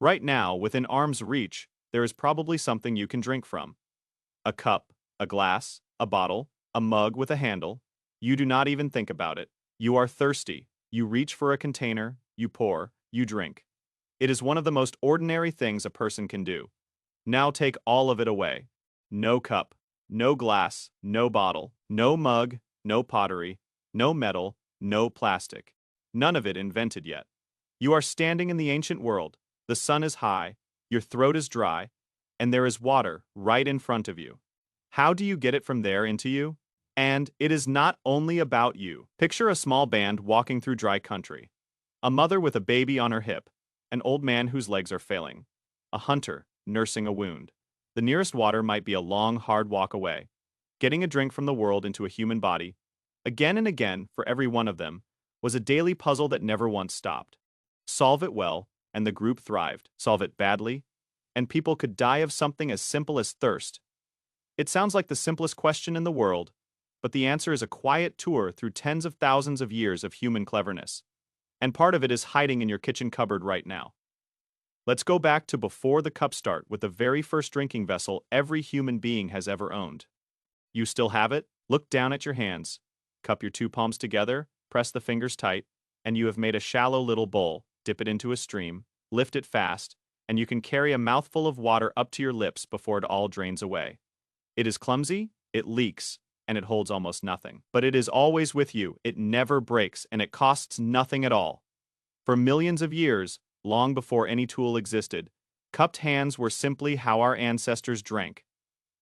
Right now, within arm's reach, there is probably something you can drink from. A cup, a glass, a bottle, a mug with a handle. You do not even think about it. You are thirsty. You reach for a container, you pour, you drink. It is one of the most ordinary things a person can do. Now take all of it away. No cup, no glass, no bottle, no mug, no pottery, no metal, no plastic. None of it invented yet. You are standing in the ancient world. The sun is high, your throat is dry, and there is water right in front of you. How do you get it from there into you? And it is not only about you. Picture a small band walking through dry country. A mother with a baby on her hip, an old man whose legs are failing, a hunter nursing a wound. The nearest water might be a long, hard walk away. Getting a drink from the world into a human body, again and again for every one of them, was a daily puzzle that never once stopped. Solve it well, and the group thrived. Solve it badly, and people could die of something as simple as thirst. It sounds like the simplest question in the world, but the answer is a quiet tour through tens of thousands of years of human cleverness. And part of it is hiding in your kitchen cupboard right now. Let's go back to before the cup start with the very first drinking vessel every human being has ever owned. You still have it? Look down at your hands. Cup your two palms together, press the fingers tight, and you have made a shallow little bowl. Dip it into a stream, lift it fast, and you can carry a mouthful of water up to your lips before it all drains away. It is clumsy, it leaks, and it holds almost nothing. But it is always with you, it never breaks, and it costs nothing at all. For millions of years, long before any tool existed, cupped hands were simply how our ancestors drank.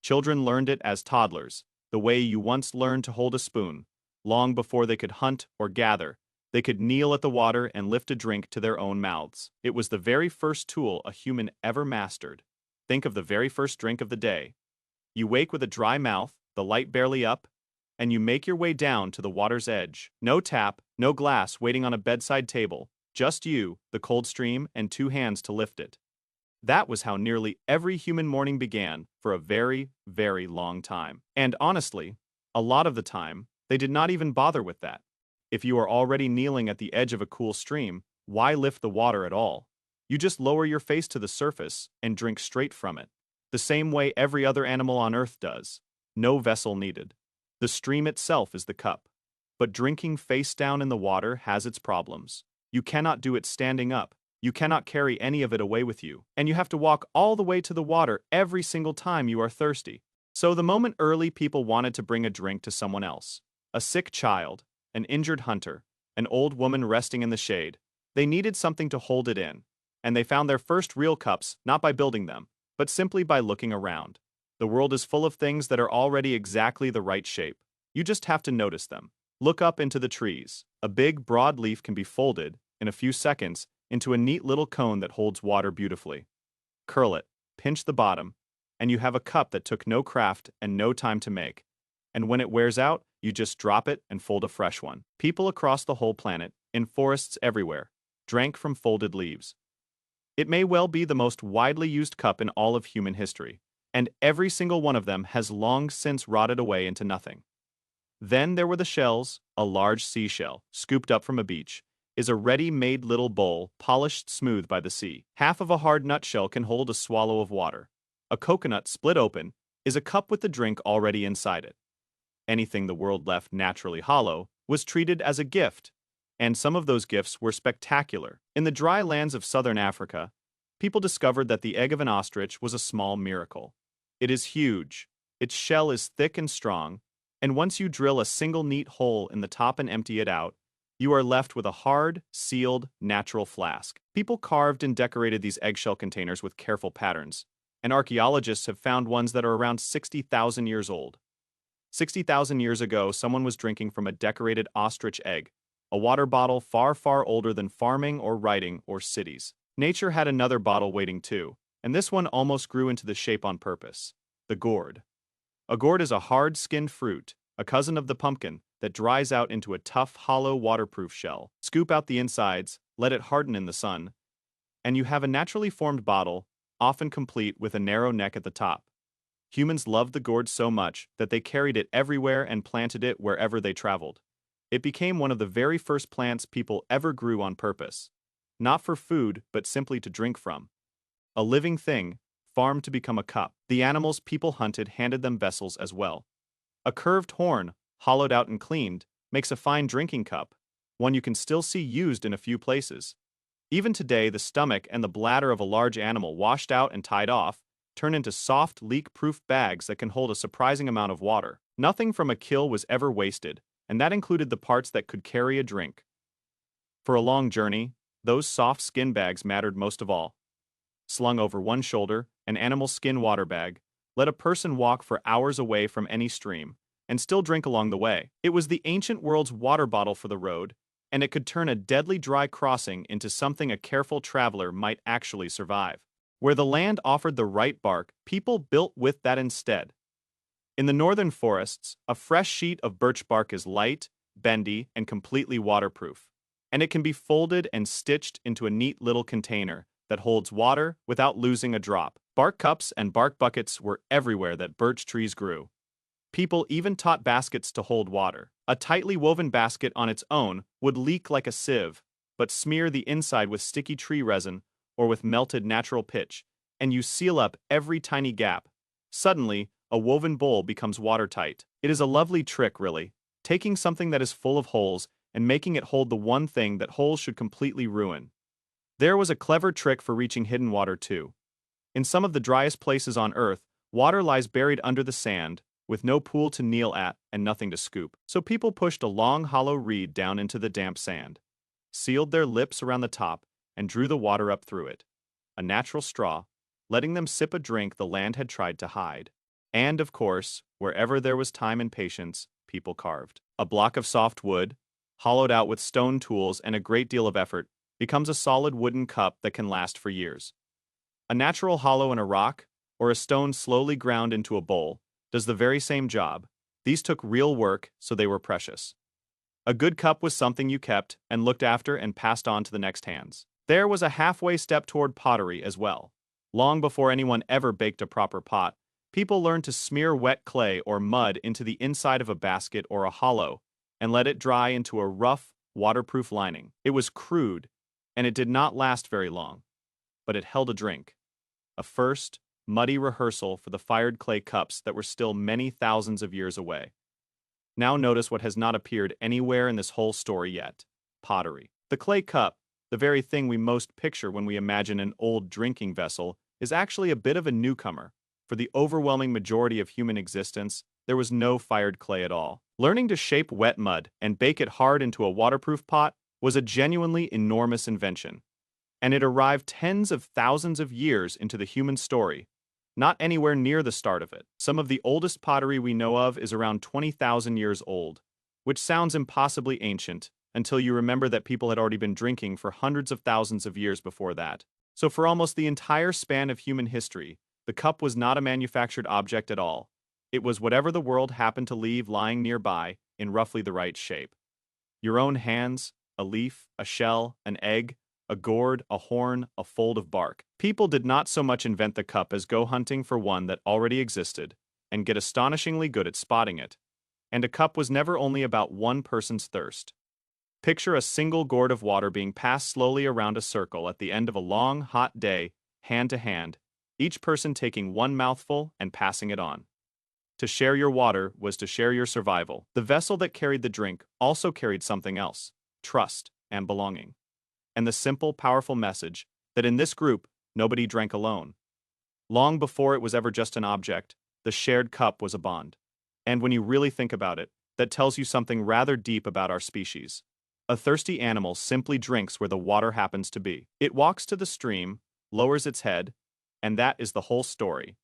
Children learned it as toddlers, the way you once learned to hold a spoon. Long before they could hunt or gather, they could kneel at the water and lift a drink to their own mouths. It was the very first tool a human ever mastered. Think of the very first drink of the day. You wake with a dry mouth, the light barely up, and you make your way down to the water's edge. No tap, no glass waiting on a bedside table, just you, the cold stream, and two hands to lift it. That was how nearly every human morning began for a very, very long time. And honestly, a lot of the time, they did not even bother with that. If you are already kneeling at the edge of a cool stream, why lift the water at all? You just lower your face to the surface and drink straight from it. The same way every other animal on Earth does. No vessel needed. The stream itself is the cup. But drinking face down in the water has its problems. You cannot do it standing up. You cannot carry any of it away with you. And you have to walk all the way to the water every single time you are thirsty. So the moment early people wanted to bring a drink to someone else, a sick child, an injured hunter, an old woman resting in the shade, they needed something to hold it in. And they found their first real cups not by building them, but simply by looking around. The world is full of things that are already exactly the right shape. You just have to notice them. Look up into the trees. A big, broad leaf can be folded, in a few seconds, into a neat little cone that holds water beautifully. Curl it, pinch the bottom, and you have a cup that took no craft and no time to make. And when it wears out, you just drop it and fold a fresh one. People across the whole planet, in forests everywhere, drank from folded leaves. It may well be the most widely used cup in all of human history, and every single one of them has long since rotted away into nothing. Then there were the shells. A large seashell, scooped up from a beach, is a ready-made little bowl, polished smooth by the sea. Half of a hard nutshell can hold a swallow of water. A coconut split open is a cup with the drink already inside it. Anything the world left naturally hollow was treated as a gift, and some of those gifts were spectacular. In the dry lands of southern Africa, people discovered that the egg of an ostrich was a small miracle. It is huge, its shell is thick and strong, and once you drill a single neat hole in the top and empty it out, you are left with a hard, sealed, natural flask. People carved and decorated these eggshell containers with careful patterns, and archaeologists have found ones that are around 60,000 years old. 60,000 years ago, someone was drinking from a decorated ostrich egg, a water bottle far, far older than farming or writing or cities. Nature had another bottle waiting too, and this one almost grew into the shape on purpose: the gourd. A gourd is a hard-skinned fruit, a cousin of the pumpkin, that dries out into a tough, hollow, waterproof shell. Scoop out the insides, let it harden in the sun, and you have a naturally formed bottle, often complete with a narrow neck at the top. Humans loved the gourd so much that they carried it everywhere and planted it wherever they traveled. It became one of the very first plants people ever grew on purpose. Not for food, but simply to drink from. a living thing, farmed to become a cup. The animals people hunted handed them vessels as well. A curved horn, hollowed out and cleaned, makes a fine drinking cup, one you can still see used in a few places. Even today, the stomach and the bladder of a large animal washed out and tied off turn into soft, leak-proof bags that can hold a surprising amount of water. Nothing from a kill was ever wasted, and that included the parts that could carry a drink. For a long journey, those soft skin bags mattered most of all. Slung over one shoulder, an animal skin water bag let a person walk for hours away from any stream and still drink along the way. It was the ancient world's water bottle for the road, and it could turn a deadly dry crossing into something a careful traveler might actually survive. Where the land offered the right bark, people built with that instead. In the northern forests, a fresh sheet of birch bark is light, bendy, and completely waterproof, and it can be folded and stitched into a neat little container that holds water without losing a drop. Bark cups and bark buckets were everywhere that birch trees grew. People even taught baskets to hold water. A tightly woven basket on its own would leak like a sieve, but smear the inside with sticky tree resin or with melted natural pitch, and you seal up every tiny gap. Suddenly, a woven bowl becomes watertight. It is a lovely trick, really, taking something that is full of holes and making it hold the one thing that holes should completely ruin. There was a clever trick for reaching hidden water too. In some of the driest places on Earth, water lies buried under the sand, with no pool to kneel at and nothing to scoop. So people pushed a long hollow reed down into the damp sand, sealed their lips around the top, and drew the water up through it. A natural straw, letting them sip a drink the land had tried to hide. And, of course, wherever there was time and patience, people carved. A block of soft wood, hollowed out with stone tools and a great deal of effort, becomes a solid wooden cup that can last for years. A natural hollow in a rock, or a stone slowly ground into a bowl, does the very same job. These took real work, so they were precious. A good cup was something you kept and looked after and passed on to the next hands. There was a halfway step toward pottery as well. Long before anyone ever baked a proper pot, people learned to smear wet clay or mud into the inside of a basket or a hollow and let it dry into a rough, waterproof lining. It was crude, and it did not last very long, but it held a drink. A first, muddy rehearsal for the fired clay cups that were still many thousands of years away. Now notice what has not appeared anywhere in this whole story yet: pottery. The clay cup, the very thing we most picture when we imagine an old drinking vessel, is actually a bit of a newcomer. For the overwhelming majority of human existence, there was no fired clay at all. Learning to shape wet mud and bake it hard into a waterproof pot was a genuinely enormous invention. And it arrived tens of thousands of years into the human story, not anywhere near the start of it. Some of the oldest pottery we know of is around 20,000 years old, which sounds impossibly ancient until you remember that people had already been drinking for hundreds of thousands of years before that. So for almost the entire span of human history, the cup was not a manufactured object at all. It was whatever the world happened to leave lying nearby in roughly the right shape. Your own hands, a leaf, a shell, an egg, a gourd, a horn, a fold of bark. People did not so much invent the cup as go hunting for one that already existed and get astonishingly good at spotting it. And a cup was never only about one person's thirst. Picture a single gourd of water being passed slowly around a circle at the end of a long, hot day, hand to hand, each person taking one mouthful and passing it on. To share your water was to share your survival. The vessel that carried the drink also carried something else: trust and belonging. And the simple, powerful message that in this group, nobody drank alone. Long before it was ever just an object, the shared cup was a bond. And when you really think about it, that tells you something rather deep about our species. A thirsty animal simply drinks where the water happens to be. It walks to the stream, lowers its head, and that is the whole story.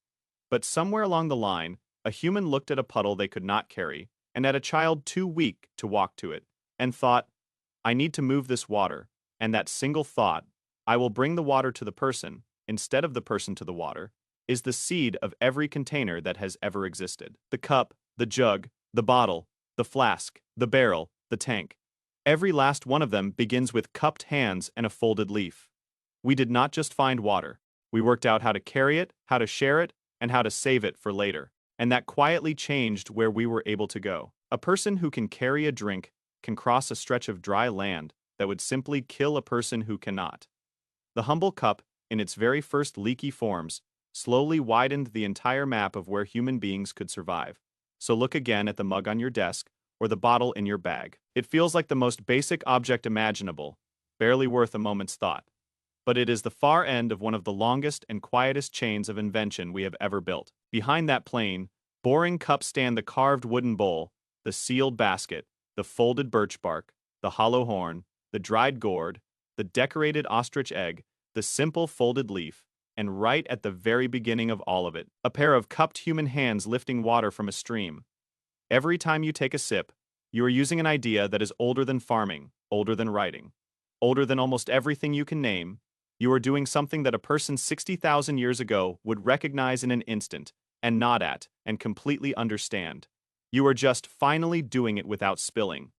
But somewhere along the line, a human looked at a puddle they could not carry, and at a child too weak to walk to it, and thought, I need to move this water. And that single thought, I will bring the water to the person, instead of the person to the water, is the seed of every container that has ever existed. The cup, the jug, the bottle, the flask, the barrel, the tank. Every last one of them begins with cupped hands and a folded leaf. We did not just find water. We worked out how to carry it, how to share it, and how to save it for later. And that quietly changed where we were able to go. A person who can carry a drink can cross a stretch of dry land that would simply kill a person who cannot. The humble cup in its very first leaky forms, slowly widened the entire map of where human beings could survive. So look again at the mug on your desk or the bottle in your bag. It feels like the most basic object imaginable, barely worth a moment's thought. But it is the far end of one of the longest and quietest chains of invention we have ever built. Behind that plain, boring cup stand the carved wooden bowl, the sealed basket, the folded birch bark, the hollow horn, the dried gourd, the decorated ostrich egg, the simple folded leaf, and right at the very beginning of all of it, a pair of cupped human hands lifting water from a stream. Every time you take a sip, you are using an idea that is older than farming, older than writing, older than almost everything you can name. You are doing something that a person 60,000 years ago would recognize in an instant, and nod at, and completely understand. You are just finally doing it without spilling.